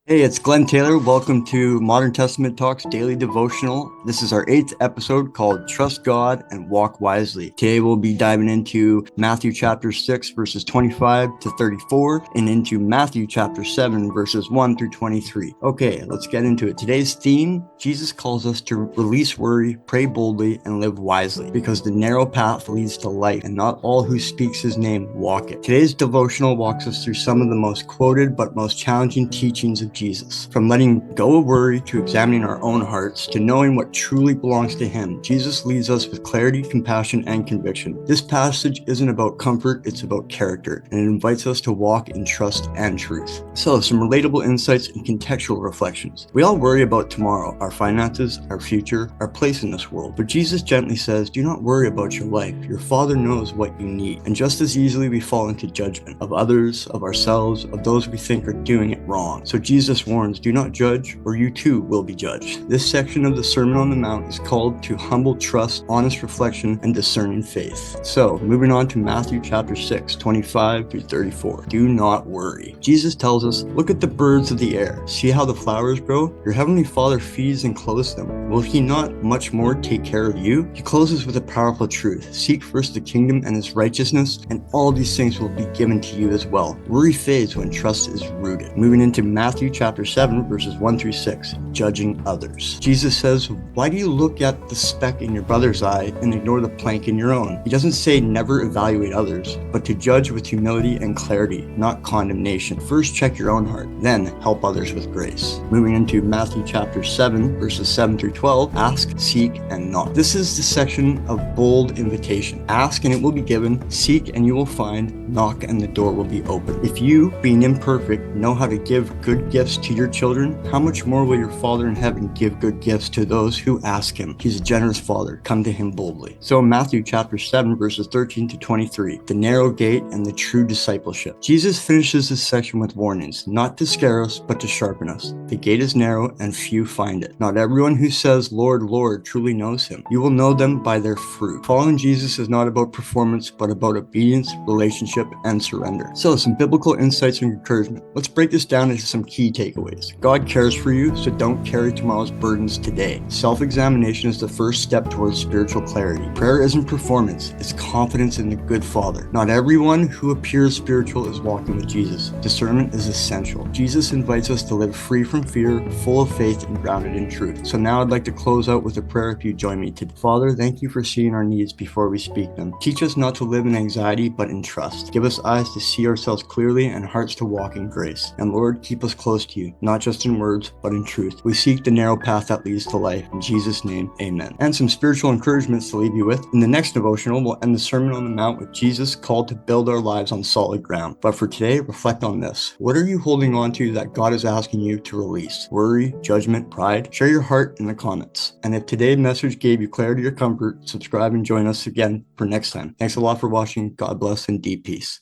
Hey, it's Glenn Taylor. Welcome to Modern Testament Talks Daily Devotional. This is our 8th episode called Trust God and Walk Wisely. Today we'll be diving into Matthew chapter 6, verses 25 to 34, and into Matthew chapter 7, verses 1 through 23. Okay, let's get into it. Today's theme, Jesus calls us to release worry, pray boldly, and live wisely, because the narrow path leads to life, and not all who speaks his name walk it. Today's devotional walks us through some of the most quoted but most challenging teachings of Jesus. From letting go of worry to examining our own hearts to knowing what truly belongs to him, Jesus leads us with clarity, compassion, and conviction. This passage isn't about comfort, it's about character, and it invites us to walk in trust and truth. So, some relatable insights and contextual reflections. We all worry about tomorrow, our finances, our future, our place in this world. But Jesus gently says, do not worry about your life. Your Father knows what you need. And just as easily we fall into judgment of others, of ourselves, of those we think are doing it wrong. So Jesus warns, do not judge, or you too will be judged. This section of the Sermon on the Mount is called to humble trust, honest reflection, and discerning faith. So, moving on to Matthew chapter 6, 25 through 34. Do not worry. Jesus tells us, look at the birds of the air. See how the flowers grow? Your heavenly Father feeds and clothes them. Will he not much more take care of you? He closes with a powerful truth. Seek first the kingdom and his righteousness, and all these things will be given to you as well. Worry fades when trust is rooted. Moving into Matthew chapter 7, verses 1 through 6, judging others. Jesus says, why do you look at the speck in your brother's eye and ignore the plank in your own? He doesn't say never evaluate others, but to judge with humility and clarity, not condemnation. First check your own heart, then help others with grace. Moving into Matthew chapter 7, verses 7 through 12, ask, seek, and knock. This is the section of bold invitation. Ask and it will be given, seek and you will find, knock and the door will be open. If you, being imperfect, know how to give good gifts to your children, how much more will your Father in heaven give good gifts to those who ask him? He's a generous Father. Come to him boldly. So in Matthew chapter 7, verses 13 to 23, the narrow gate and the true discipleship. Jesus finishes this section with warnings, not to scare us, but to sharpen us. The gate is narrow and few find it. Not everyone who says, Lord, Lord, truly knows him. You will know them by their fruit. Following Jesus is not about performance, but about obedience, relationship, and surrender. So some biblical insights and encouragement. Let's break this down into some key takeaways. God cares for you, so don't carry tomorrow's burdens today. Self-examination is the first step towards spiritual clarity. Prayer isn't performance, it's confidence in the good Father. Not everyone who appears spiritual is walking with Jesus. Discernment is essential. Jesus invites us to live free from fear, full of faith, and grounded in truth. So now I'd like to close out with a prayer if you join me today. Father, thank you for seeing our needs before we speak them. Teach us not to live in anxiety, but in trust. Give us eyes to see ourselves clearly and hearts to walk in grace. And Lord, keep us close to you, not just in words, but in truth. We seek the narrow path that leads to life. In Jesus' name, amen. And some spiritual encouragements to leave you with. In the next devotional, we'll end the Sermon on the Mount with Jesus called to build our lives on solid ground. But for today, reflect on this. What are you holding on to that God is asking you to release? Worry, judgment, pride? Share your heart in the comments. And if today's message gave you clarity or comfort, subscribe and join us again for next time. Thanks a lot for watching. God bless and deep peace.